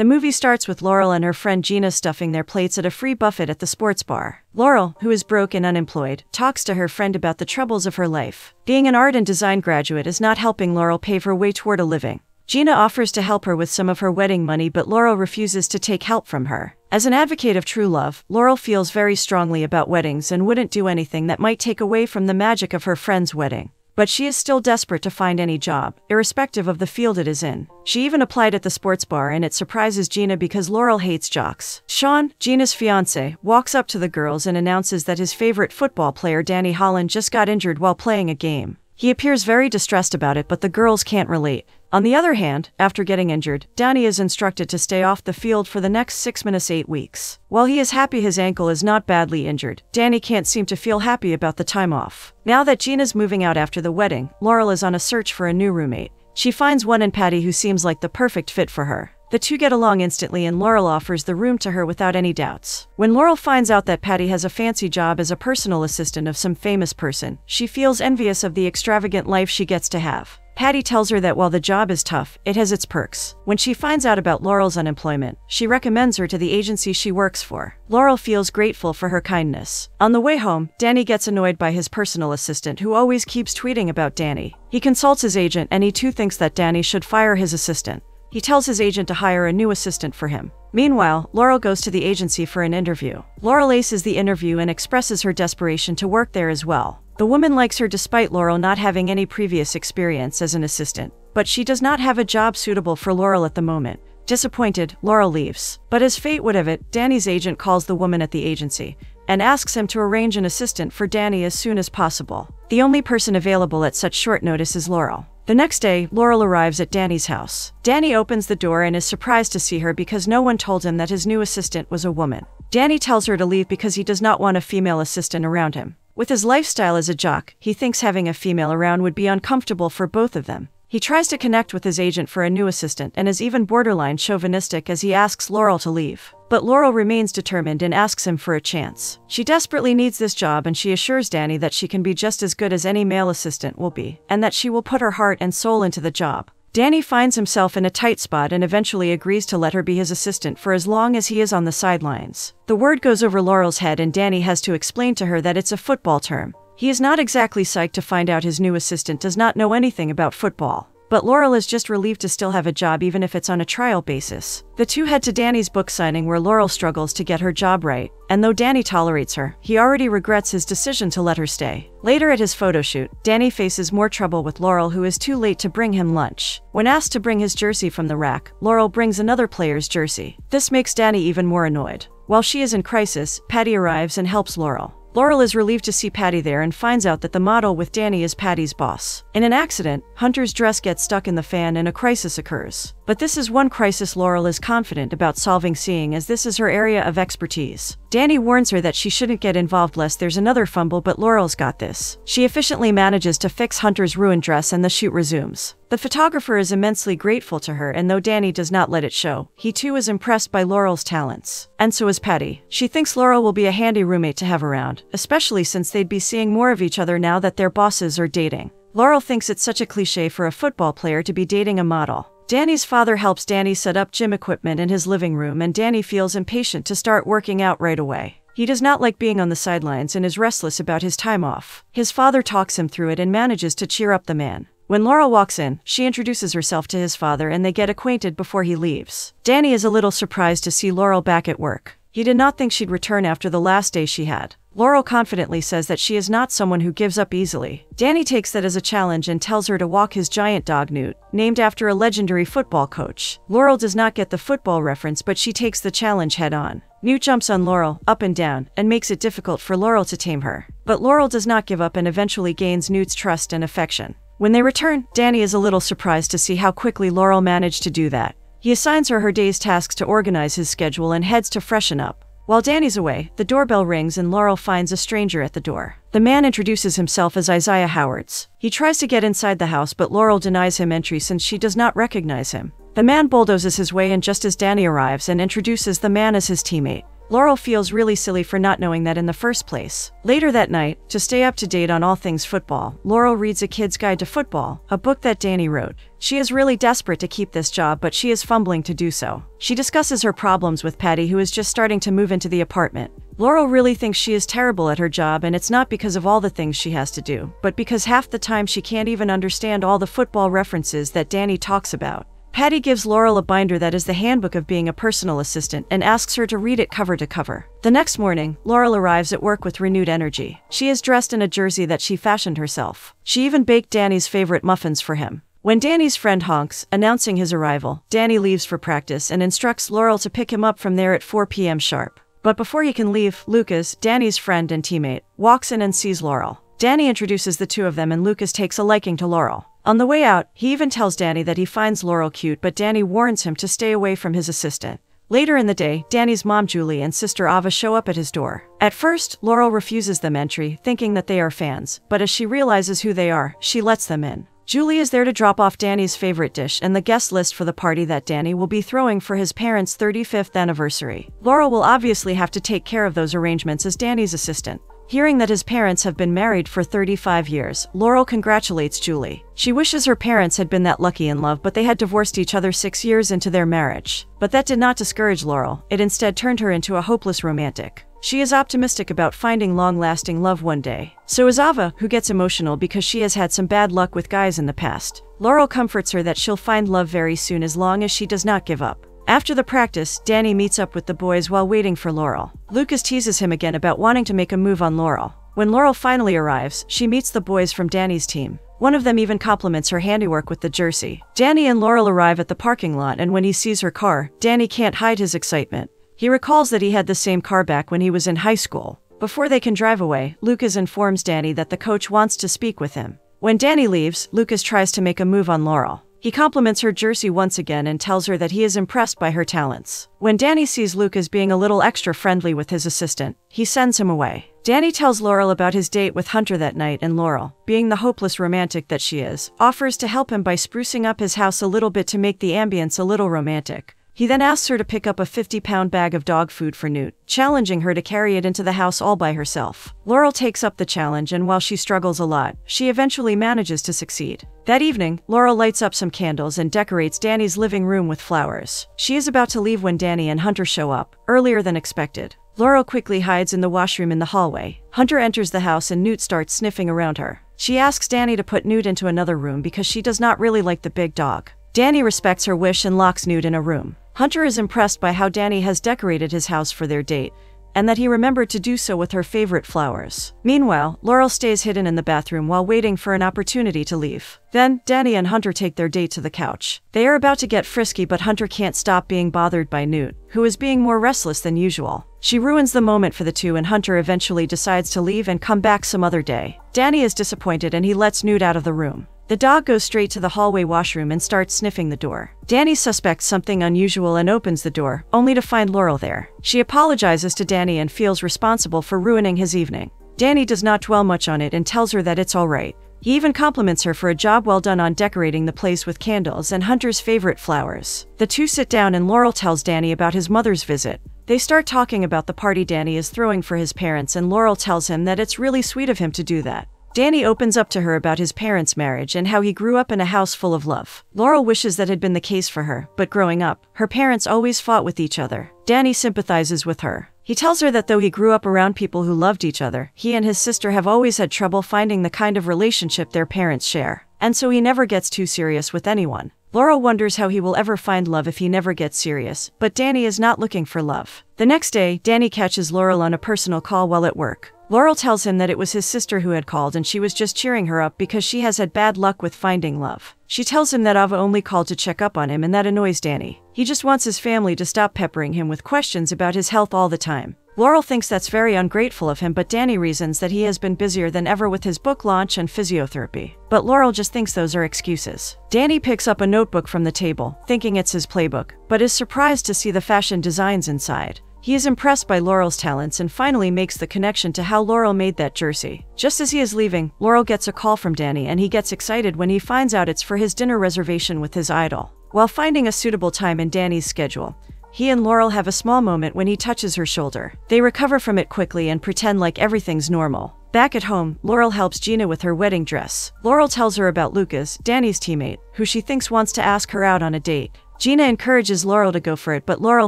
The movie starts with Laurel and her friend Gina stuffing their plates at a free buffet at the sports bar. Laurel, who is broke and unemployed, talks to her friend about the troubles of her life. Being an art and design graduate is not helping Laurel pave her way toward a living. Gina offers to help her with some of her wedding money, but Laurel refuses to take help from her. As an advocate of true love, Laurel feels very strongly about weddings and wouldn't do anything that might take away from the magic of her friend's wedding. But she is still desperate to find any job, irrespective of the field it is in. She even applied at the sports bar, and it surprises Gina because Laurel hates jocks. Sean, Gina's fiancé, walks up to the girls and announces that his favorite football player Danny Holland just got injured while playing a game. He appears very distressed about it, but the girls can't relate. On the other hand, after getting injured, Danny is instructed to stay off the field for the next 6 to 8 weeks. While he is happy his ankle is not badly injured, Danny can't seem to feel happy about the time off. Now that Gina's moving out after the wedding, Laurel is on a search for a new roommate. She finds one in Patty who seems like the perfect fit for her. The two get along instantly, and Laurel offers the room to her without any doubts. When Laurel finds out that Patty has a fancy job as a personal assistant of some famous person, she feels envious of the extravagant life she gets to have. Patty tells her that while the job is tough, it has its perks. When she finds out about Laurel's unemployment, she recommends her to the agency she works for. Laurel feels grateful for her kindness. On the way home, Danny gets annoyed by his personal assistant, who always keeps tweeting about Danny. He consults his agent, and he too thinks that Danny should fire his assistant. He tells his agent to hire a new assistant for him. Meanwhile, Laurel goes to the agency for an interview. Laurel aces the interview and expresses her desperation to work there as well. The woman likes her despite Laurel not having any previous experience as an assistant. But she does not have a job suitable for Laurel at the moment. Disappointed, Laurel leaves. But as fate would have it, Danny's agent calls the woman at the agency and asks him to arrange an assistant for Danny as soon as possible. The only person available at such short notice is Laurel. The next day, Laurel arrives at Danny's house. Danny opens the door and is surprised to see her because no one told him that his new assistant was a woman. Danny tells her to leave because he does not want a female assistant around him. With his lifestyle as a jock, he thinks having a female around would be uncomfortable for both of them. He tries to connect with his agent for a new assistant and is even borderline chauvinistic as he asks Laurel to leave. But Laurel remains determined and asks him for a chance. She desperately needs this job, and she assures Danny that she can be just as good as any male assistant will be, and that she will put her heart and soul into the job. Danny finds himself in a tight spot and eventually agrees to let her be his assistant for as long as he is on the sidelines. The word goes over Laurel's head, and Danny has to explain to her that it's a football term. He is not exactly psyched to find out his new assistant does not know anything about football. But Laurel is just relieved to still have a job, even if it's on a trial basis. The two head to Danny's book signing, where Laurel struggles to get her job right, and though Danny tolerates her, he already regrets his decision to let her stay. Later at his photo shoot, Danny faces more trouble with Laurel, who is too late to bring him lunch. When asked to bring his jersey from the rack, Laurel brings another player's jersey. This makes Danny even more annoyed. While she is in crisis, Patty arrives and helps Laurel. Laurel is relieved to see Patty there and finds out that the model with Danny is Patty's boss. In an accident, Hunter's dress gets stuck in the fan and a crisis occurs. But this is one crisis Laurel is confident about solving, seeing as this is her area of expertise. Danny warns her that she shouldn't get involved lest there's another fumble, but Laurel's got this. She efficiently manages to fix Hunter's ruined dress and the shoot resumes. The photographer is immensely grateful to her, and though Danny does not let it show, he too is impressed by Laurel's talents. And so is Patty. She thinks Laurel will be a handy roommate to have around, especially since they'd be seeing more of each other now that their bosses are dating. Laurel thinks it's such a cliche for a football player to be dating a model. Danny's father helps Danny set up gym equipment in his living room, and Danny feels impatient to start working out right away. He does not like being on the sidelines and is restless about his time off. His father talks him through it and manages to cheer up the man. When Laurel walks in, she introduces herself to his father and they get acquainted before he leaves. Danny is a little surprised to see Laurel back at work. He did not think she'd return after the last day she had. Laurel confidently says that she is not someone who gives up easily. Danny takes that as a challenge and tells her to walk his giant dog Newt, named after a legendary football coach. Laurel does not get the football reference, but she takes the challenge head on. Newt jumps on Laurel, up and down, and makes it difficult for Laurel to tame her. But Laurel does not give up and eventually gains Newt's trust and affection. When they return, Danny is a little surprised to see how quickly Laurel managed to do that. He assigns her day's tasks to organize his schedule and heads to freshen up. While Danny's away, the doorbell rings and Laurel finds a stranger at the door. The man introduces himself as Isaiah Howards. He tries to get inside the house, but Laurel denies him entry since she does not recognize him. The man bulldozes his way in just as Danny arrives and introduces the man as his teammate. Laurel feels really silly for not knowing that in the first place. Later that night, to stay up to date on all things football, Laurel reads A Kid's Guide to Football, a book that Danny wrote. She is really desperate to keep this job, but she is fumbling to do so. She discusses her problems with Patty, who is just starting to move into the apartment. Laurel really thinks she is terrible at her job, and it's not because of all the things she has to do, but because half the time she can't even understand all the football references that Danny talks about. Patty gives Laurel a binder that is the handbook of being a personal assistant and asks her to read it cover to cover. The next morning, Laurel arrives at work with renewed energy. She is dressed in a jersey that she fashioned herself. She even baked Danny's favorite muffins for him. When Danny's friend honks, announcing his arrival, Danny leaves for practice and instructs Laurel to pick him up from there at 4 p.m. sharp. But before he can leave, Lucas, Danny's friend and teammate, walks in and sees Laurel. Danny introduces the two of them and Lucas takes a liking to Laurel. On the way out, he even tells Danny that he finds Laurel cute, but Danny warns him to stay away from his assistant. Later in the day, Danny's mom Julie and sister Ava show up at his door. At first, Laurel refuses them entry, thinking that they are fans, but as she realizes who they are, she lets them in. Julie is there to drop off Danny's favorite dish and the guest list for the party that Danny will be throwing for his parents' 35th anniversary. Laurel will obviously have to take care of those arrangements as Danny's assistant. Hearing that his parents have been married for 35 years, Laurel congratulates Julie. She wishes her parents had been that lucky in love, but they had divorced each other 6 years into their marriage. But that did not discourage Laurel. It instead turned her into a hopeless romantic. She is optimistic about finding long-lasting love one day. So is Ava, who gets emotional because she has had some bad luck with guys in the past. Laurel comforts her that she'll find love very soon as long as she does not give up. After the practice, Danny meets up with the boys while waiting for Laurel. Lucas teases him again about wanting to make a move on Laurel. When Laurel finally arrives, she meets the boys from Danny's team. One of them even compliments her handiwork with the jersey. Danny and Laurel arrive at the parking lot, and when he sees her car, Danny can't hide his excitement. He recalls that he had the same car back when he was in high school. Before they can drive away, Lucas informs Danny that the coach wants to speak with him. When Danny leaves, Lucas tries to make a move on Laurel. He compliments her jersey once again and tells her that he is impressed by her talents. When Danny sees Lucas being a little extra friendly with his assistant, he sends him away. Danny tells Laurel about his date with Hunter that night, and Laurel, being the hopeless romantic that she is, offers to help him by sprucing up his house a little bit to make the ambience a little romantic. He then asks her to pick up a 50-pound bag of dog food for Newt, challenging her to carry it into the house all by herself. Laurel takes up the challenge, and while she struggles a lot, she eventually manages to succeed. That evening, Laurel lights up some candles and decorates Danny's living room with flowers. She is about to leave when Danny and Hunter show up, earlier than expected. Laurel quickly hides in the washroom in the hallway. Hunter enters the house and Newt starts sniffing around her. She asks Danny to put Newt into another room because she does not really like the big dog. Danny respects her wish and locks Newt in a room. Hunter is impressed by how Danny has decorated his house for their date, and that he remembered to do so with her favorite flowers. Meanwhile, Laurel stays hidden in the bathroom while waiting for an opportunity to leave. Then, Danny and Hunter take their date to the couch. They are about to get frisky, but Hunter can't stop being bothered by Newt, who is being more restless than usual. She ruins the moment for the two, and Hunter eventually decides to leave and come back some other day. Danny is disappointed and he lets Newt out of the room. The dog goes straight to the hallway washroom and starts sniffing the door. Danny suspects something unusual and opens the door, only to find Laurel there. She apologizes to Danny and feels responsible for ruining his evening. Danny does not dwell much on it and tells her that it's alright. He even compliments her for a job well done on decorating the place with candles and Hunter's favorite flowers. The two sit down and Laurel tells Danny about his mother's visit. They start talking about the party Danny is throwing for his parents, and Laurel tells him that it's really sweet of him to do that. Danny opens up to her about his parents' marriage and how he grew up in a house full of love. Laurel wishes that had been the case for her, but growing up, her parents always fought with each other. Danny sympathizes with her. He tells her that though he grew up around people who loved each other, he and his sister have always had trouble finding the kind of relationship their parents share, and so he never gets too serious with anyone. Laurel wonders how he will ever find love if he never gets serious, but Danny is not looking for love. The next day, Danny catches Laurel on a personal call while at work. Laurel tells him that it was his sister who had called and she was just cheering her up because she has had bad luck with finding love. She tells him that Ava only called to check up on him, and that annoys Danny. He just wants his family to stop peppering him with questions about his health all the time. Laurel thinks that's very ungrateful of him, but Danny reasons that he has been busier than ever with his book launch and physiotherapy. But Laurel just thinks those are excuses. Danny picks up a notebook from the table, thinking it's his playbook, but is surprised to see the fashion designs inside. He is impressed by Laurel's talents and finally makes the connection to how Laurel made that jersey. Just as he is leaving, Laurel gets a call from Danny, and he gets excited when he finds out it's for his dinner reservation with his idol. While finding a suitable time in Danny's schedule, He and Laurel have a small moment when he touches her shoulder. They recover from it quickly and pretend like everything's normal. Back at home, Laurel helps Gina with her wedding dress. Laurel tells her about Lucas, Danny's teammate, who she thinks wants to ask her out on a date. Gina encourages Laurel to go for it, but Laurel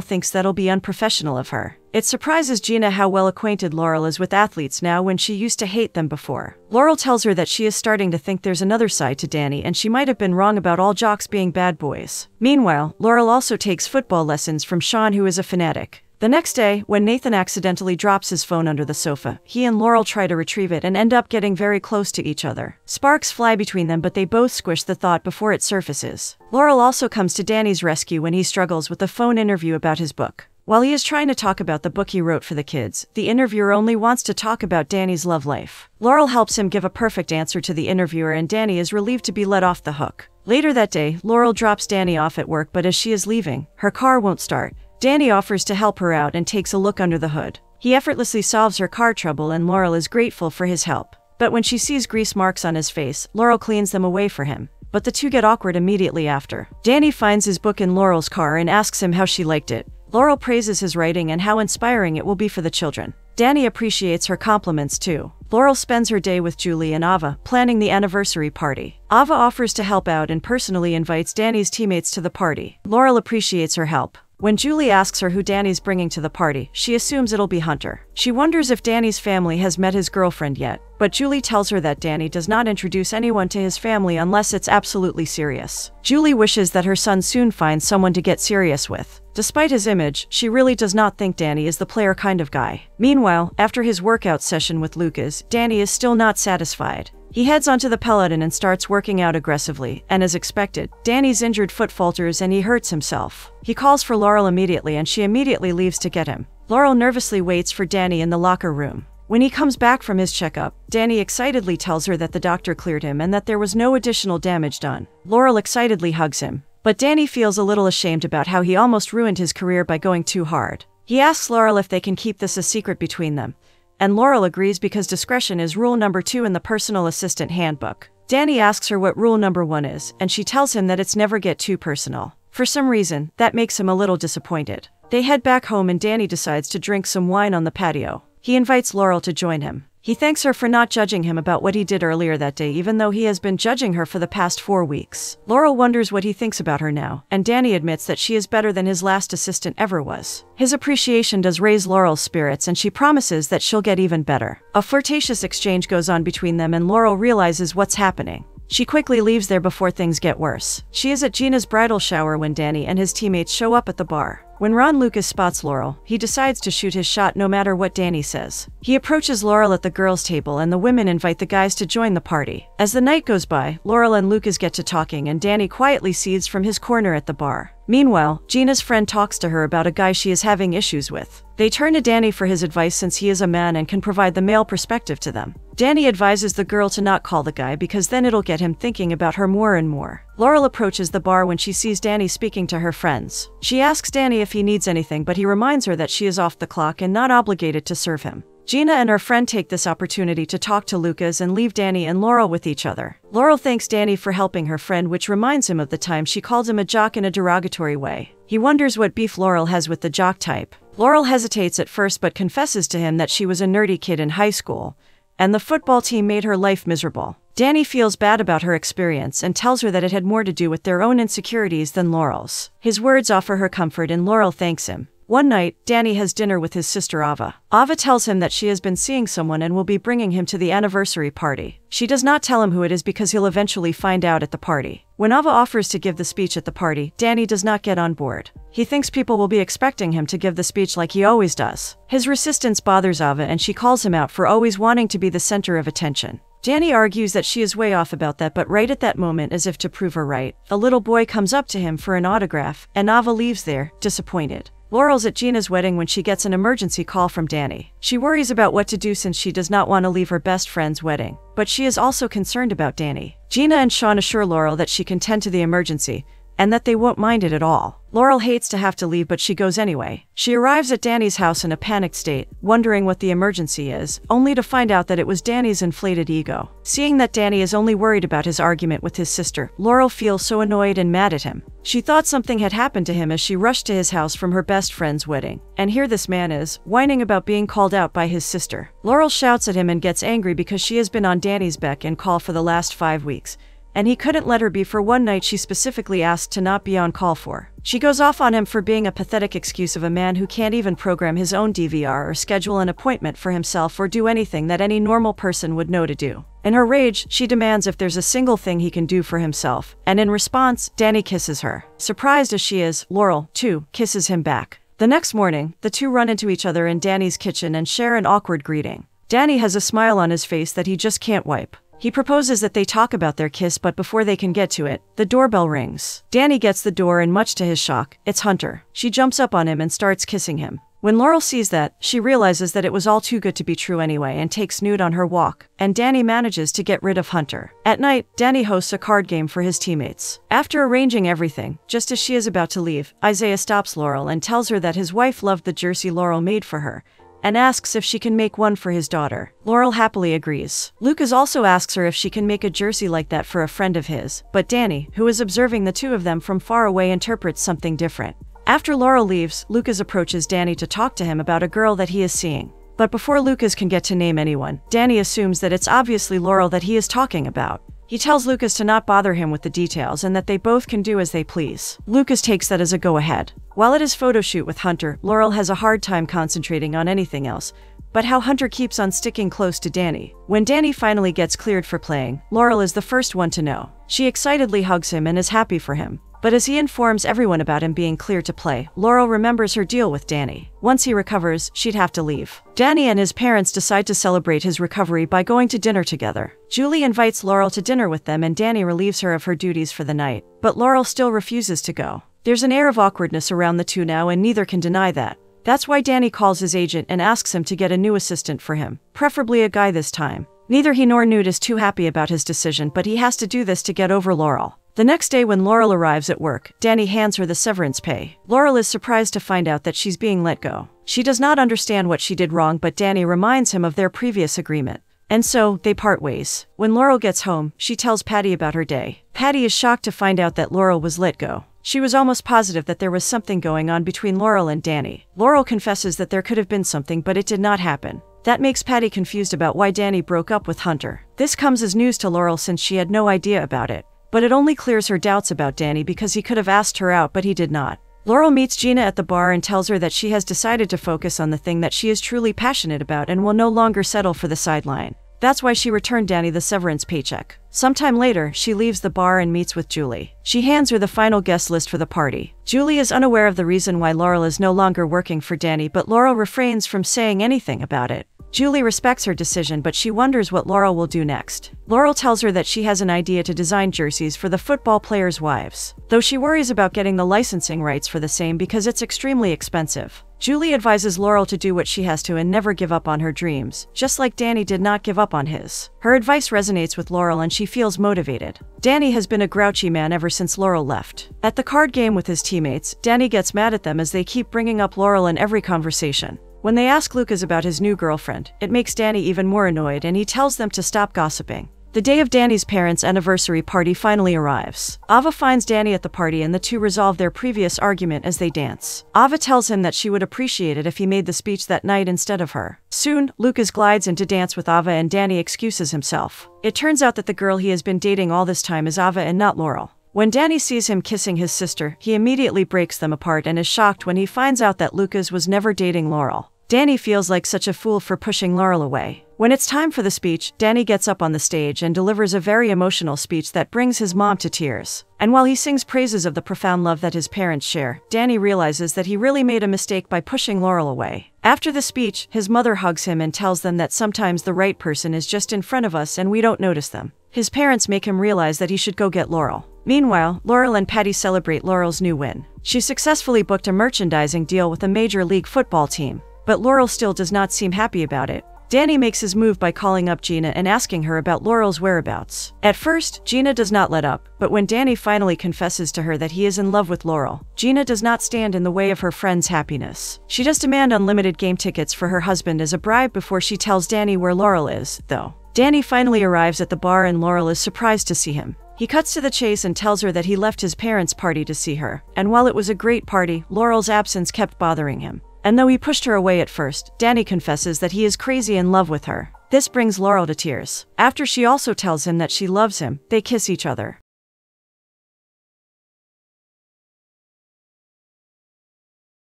thinks that'll be unprofessional of her. It surprises Gina how well acquainted Laurel is with athletes now when she used to hate them before. Laurel tells her that she is starting to think there's another side to Danny and she might have been wrong about all jocks being bad boys. Meanwhile, Laurel also takes football lessons from Sean, who is a fanatic. The next day, when Nathan accidentally drops his phone under the sofa, he and Laurel try to retrieve it and end up getting very close to each other. Sparks fly between them, but they both squish the thought before it surfaces. Laurel also comes to Danny's rescue when he struggles with a phone interview about his book. While he is trying to talk about the book he wrote for the kids, the interviewer only wants to talk about Danny's love life. Laurel helps him give a perfect answer to the interviewer and Danny is relieved to be let off the hook. Later that day, Laurel drops Danny off at work, but as she is leaving, her car won't start. Danny offers to help her out and takes a look under the hood. He effortlessly solves her car trouble and Laurel is grateful for his help. But when she sees grease marks on his face, Laurel cleans them away for him. But the two get awkward immediately after. Danny finds his book in Laurel's car and asks him how she liked it. Laurel praises his writing and how inspiring it will be for the children. Danny appreciates her compliments too. Laurel spends her day with Julie and Ava, planning the anniversary party. Ava offers to help out and personally invites Danny's teammates to the party. Laurel appreciates her help. When Julie asks her who Danny's bringing to the party, she assumes it'll be Hunter. She wonders if Danny's family has met his girlfriend yet, but Julie tells her that Danny does not introduce anyone to his family unless it's absolutely serious. Julie wishes that her son soon finds someone to get serious with. Despite his image, she really does not think Danny is the player kind of guy. Meanwhile, after his workout session with Lucas, Danny is still not satisfied. He heads onto the Peloton and starts working out aggressively, and as expected, Danny's injured foot falters and he hurts himself. He calls for Laurel immediately and she immediately leaves to get him. Laurel nervously waits for Danny in the locker room. When he comes back from his checkup, Danny excitedly tells her that the doctor cleared him and that there was no additional damage done. Laurel excitedly hugs him. But Danny feels a little ashamed about how he almost ruined his career by going too hard. He asks Laurel if they can keep this a secret between them. And Laurel agrees because discretion is rule number 2 in the personal assistant handbook. Danny asks her what rule number 1 is, and she tells him that it's never get too personal. For some reason, that makes him a little disappointed. They head back home and Danny decides to drink some wine on the patio. He invites Laurel to join him. He thanks her for not judging him about what he did earlier that day, even though he has been judging her for the past 4 weeks. Laurel wonders what he thinks about her now, and Danny admits that she is better than his last assistant ever was. His appreciation does raise Laurel's spirits and she promises that she'll get even better. A flirtatious exchange goes on between them and Laurel realizes what's happening. She quickly leaves there before things get worse. She is at Gina's bridal shower when Danny and his teammates show up at the bar. When Ron Lucas spots Laurel, he decides to shoot his shot no matter what Danny says. He approaches Laurel at the girls' table and the women invite the guys to join the party. As the night goes by, Laurel and Lucas get to talking and Danny quietly seethes from his corner at the bar. Meanwhile, Gina's friend talks to her about a guy she is having issues with. They turn to Danny for his advice since he is a man and can provide the male perspective to them. Danny advises the girl to not call the guy because then it'll get him thinking about her more and more. Laurel approaches the bar when she sees Danny speaking to her friends. She asks Danny if he needs anything, but he reminds her that she is off the clock and not obligated to serve him. Gina and her friend take this opportunity to talk to Lucas and leave Danny and Laurel with each other. Laurel thanks Danny for helping her friend, which reminds him of the time she called him a jock in a derogatory way. He wonders what beef Laurel has with the jock type. Laurel hesitates at first but confesses to him that she was a nerdy kid in high school, and the football team made her life miserable. Danny feels bad about her experience and tells her that it had more to do with their own insecurities than Laurel's. His words offer her comfort and Laurel thanks him. One night, Danny has dinner with his sister Ava. Ava tells him that she has been seeing someone and will be bringing him to the anniversary party. She does not tell him who it is because he'll eventually find out at the party. When Ava offers to give the speech at the party, Danny does not get on board. He thinks people will be expecting him to give the speech like he always does. His resistance bothers Ava and she calls him out for always wanting to be the center of attention. Danny argues that she is way off about that, but right at that moment, as if to prove her right, a little boy comes up to him for an autograph, and Ava leaves there, disappointed. Laurel's at Gina's wedding when she gets an emergency call from Danny. She worries about what to do since she does not want to leave her best friend's wedding, but she is also concerned about Danny. Gina and Sean assure Laurel that she can tend to the emergency, and that they won't mind it at all. Laurel hates to have to leave, but she goes anyway. She arrives at Danny's house in a panicked state, wondering what the emergency is, only to find out that it was Danny's inflated ego. Seeing that Danny is only worried about his argument with his sister, Laurel feels so annoyed and mad at him. She thought something had happened to him as she rushed to his house from her best friend's wedding. And here this man is, whining about being called out by his sister. Laurel shouts at him and gets angry because she has been on Danny's beck and call for the last 5 weeks, and he couldn't let her be for one night she specifically asked to not be on call for. She goes off on him for being a pathetic excuse of a man who can't even program his own DVR or schedule an appointment for himself or do anything that any normal person would know to do. In her rage, she demands if there's a single thing he can do for himself, and in response, Danny kisses her. Surprised as she is, Laurel, too, kisses him back. The next morning, the two run into each other in Danny's kitchen and share an awkward greeting. Danny has a smile on his face that he just can't wipe. He proposes that they talk about their kiss, but before they can get to it, the doorbell rings. Danny gets the door and much to his shock, it's Hunter. She jumps up on him and starts kissing him. When Laurel sees that, she realizes that it was all too good to be true anyway and takes Nude on her walk, and Danny manages to get rid of Hunter. At night, Danny hosts a card game for his teammates. After arranging everything, just as she is about to leave, Isaiah stops Laurel and tells her that his wife loved the jersey Laurel made for her, and asks if she can make one for his daughter. Laurel happily agrees. Lucas also asks her if she can make a jersey like that for a friend of his, but Danny, who is observing the two of them from far away, interprets something different. After Laurel leaves, Lucas approaches Danny to talk to him about a girl that he is seeing. But before Lucas can get to name anyone, Danny assumes that it's obviously Laurel that he is talking about. He tells Lucas to not bother him with the details and that they both can do as they please. Lucas takes that as a go-ahead. While at his photo shoot with Hunter, Laurel has a hard time concentrating on anything else, but how Hunter keeps on sticking close to Danny. When Danny finally gets cleared for playing, Laurel is the first one to know. She excitedly hugs him and is happy for him. But as he informs everyone about him being cleared to play, Laurel remembers her deal with Danny. Once he recovers, she'd have to leave. Danny and his parents decide to celebrate his recovery by going to dinner together. Julie invites Laurel to dinner with them and Danny relieves her of her duties for the night, but Laurel still refuses to go. There's an air of awkwardness around the two now and neither can deny that. That's why Danny calls his agent and asks him to get a new assistant for him, preferably a guy this time. Neither he nor Nude is too happy about his decision, but he has to do this to get over Laurel. The next day when Laurel arrives at work, Danny hands her the severance pay. Laurel is surprised to find out that she's being let go. She does not understand what she did wrong, but Danny reminds him of their previous agreement. And so, they part ways. When Laurel gets home, she tells Patty about her day. Patty is shocked to find out that Laurel was let go. She was almost positive that there was something going on between Laurel and Danny. Laurel confesses that there could have been something, but it did not happen. That makes Patty confused about why Danny broke up with Hunter. This comes as news to Laurel since she had no idea about it. But it only clears her doubts about Danny because he could have asked her out, but he did not. Laurel meets Gina at the bar and tells her that she has decided to focus on the thing that she is truly passionate about and will no longer settle for the sideline. That's why she returned Danny the severance paycheck. Sometime later, she leaves the bar and meets with Julie. She hands her the final guest list for the party. Julie is unaware of the reason why Laurel is no longer working for Danny, but Laurel refrains from saying anything about it. Julie respects her decision, but she wonders what Laurel will do next. Laurel tells her that she has an idea to design jerseys for the football players' wives, though she worries about getting the licensing rights for the same because it's extremely expensive. Julie advises Laurel to do what she has to and never give up on her dreams, just like Danny did not give up on his. Her advice resonates with Laurel and she feels motivated. Danny has been a grouchy man ever since Laurel left. At the card game with his teammates, Danny gets mad at them as they keep bringing up Laurel in every conversation. When they ask Lucas about his new girlfriend, it makes Danny even more annoyed and he tells them to stop gossiping. The day of Danny's parents' anniversary party finally arrives. Ava finds Danny at the party and the two resolve their previous argument as they dance. Ava tells him that she would appreciate it if he made the speech that night instead of her. Soon, Lucas glides in to dance with Ava and Danny excuses himself. It turns out that the girl he has been dating all this time is Ava and not Laurel. When Danny sees him kissing his sister, he immediately breaks them apart and is shocked when he finds out that Lucas was never dating Laurel. Danny feels like such a fool for pushing Laurel away. When it's time for the speech, Danny gets up on the stage and delivers a very emotional speech that brings his mom to tears. And while he sings praises of the profound love that his parents share, Danny realizes that he really made a mistake by pushing Laurel away. After the speech, his mother hugs him and tells them that sometimes the right person is just in front of us and we don't notice them. His parents make him realize that he should go get Laurel. Meanwhile, Laurel and Patty celebrate Laurel's new win. She successfully booked a merchandising deal with a Major League Football team. But Laurel still does not seem happy about it. Danny makes his move by calling up Gina and asking her about Laurel's whereabouts. At first, Gina does not let up, but when Danny finally confesses to her that he is in love with Laurel, Gina does not stand in the way of her friend's happiness. She does demand unlimited game tickets for her husband as a bribe before she tells Danny where Laurel is, though. Danny finally arrives at the bar and Laurel is surprised to see him. He cuts to the chase and tells her that he left his parents' party to see her, and while it was a great party, Laurel's absence kept bothering him. And though he pushed her away at first, Danny confesses that he is crazy in love with her. This brings Laurel to tears. After she also tells him that she loves him, they kiss each other.